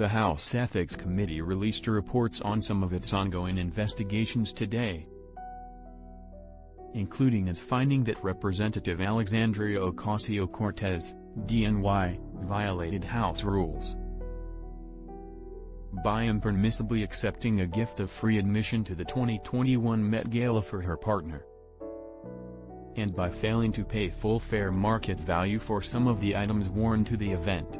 The House Ethics Committee released reports on some of its ongoing investigations today, including its finding that Representative Alexandria Ocasio-Cortez, DNY, violated House rules by impermissibly accepting a gift of free admission to the 2021 Met Gala for her partner, and by failing to pay full fair market value for some of the items worn to the event.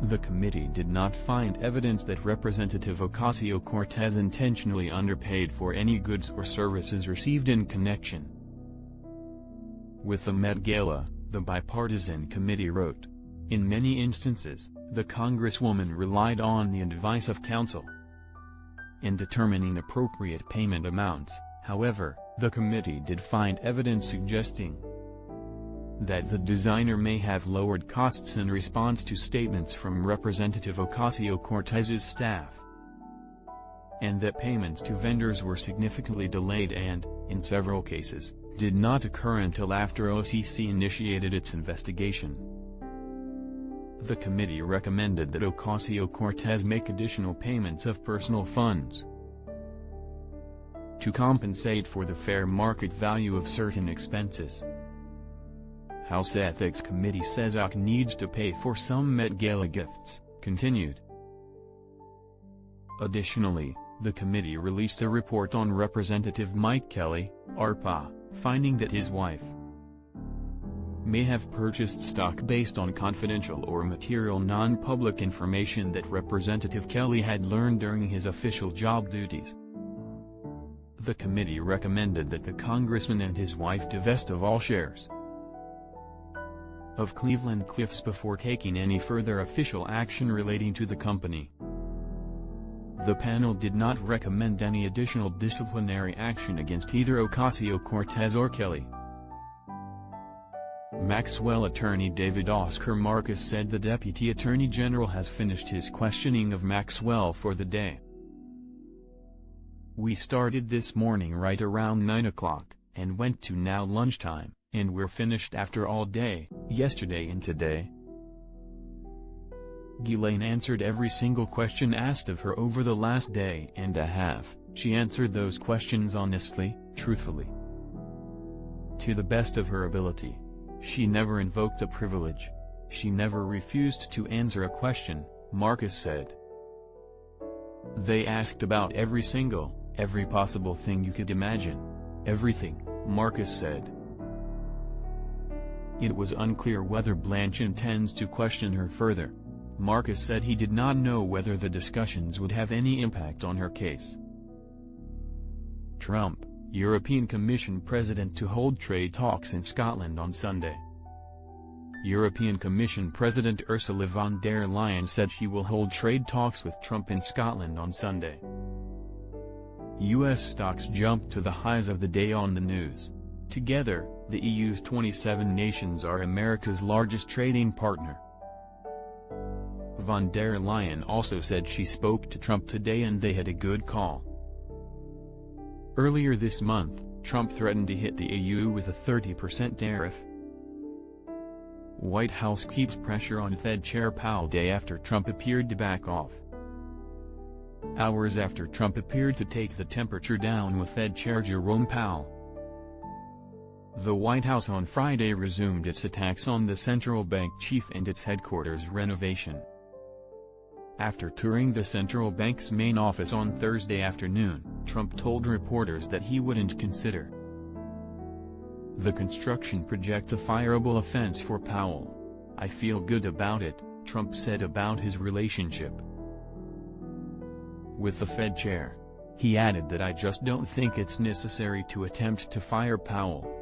The committee did not find evidence that Representative Ocasio-Cortez intentionally underpaid for any goods or services received in connection with the Met Gala, the bipartisan committee wrote. In many instances, the Congresswoman relied on the advice of counsel in determining appropriate payment amounts. However, the committee did find evidence suggesting that the designer may have lowered costs in response to statements from Representative Ocasio-Cortez's staff, and that payments to vendors were significantly delayed and, in several cases, did not occur until after OCC initiated its investigation. The committee recommended that Ocasio-Cortez make additional payments of personal funds to compensate for the fair market value of certain expenses. House Ethics Committee says OC needs to pay for some Met Gala gifts, continued. Additionally, the committee released a report on Representative Mike Kelly, RPA, finding that his wife may have purchased stock based on confidential or material non-public information that Representative Kelly had learned during his official job duties. The committee recommended that the congressman and his wife divest of all shares of Cleveland Cliffs before taking any further official action relating to the company. The panel did not recommend any additional disciplinary action against either Ocasio-Cortez or Kelly. Maxwell attorney David Oscar Marcus said the Deputy Attorney General has finished his questioning of Maxwell for the day. "We started this morning right around 9 o'clock, and went to now lunchtime, and we're finished after all day, yesterday and today." Ghislaine answered every single question asked of her over the last day and a half. She answered those questions honestly, truthfully, to the best of her ability. She never invoked a privilege. She never refused to answer a question, Marcus said. "They asked about every possible thing you could imagine. Everything," Marcus said. It was unclear whether Blanche intends to question her further. Marcus said he did not know whether the discussions would have any impact on her case. Trump, European Commission President to hold trade talks in Scotland on Sunday. European Commission President Ursula von der Leyen said she will hold trade talks with Trump in Scotland on Sunday. U.S. stocks jumped to the highs of the day on the news. Together, the EU's 27 nations are America's largest trading partner. Von der Leyen also said she spoke to Trump today and they had a good call. Earlier this month, Trump threatened to hit the EU with a 30% tariff. White House keeps pressure on Fed Chair Powell day after Trump appeared to back off. Hours after Trump appeared to take the temperature down with Fed Chair Jerome Powell, the White House on Friday resumed its attacks on the central bank chief and its headquarters renovation. After touring the central bank's main office on Thursday afternoon, Trump told reporters that he wouldn't consider the construction project a fireable offense for Powell. "I feel good about it," Trump said about his relationship with the Fed chair. He added that "I just don't think it's necessary to attempt to fire Powell."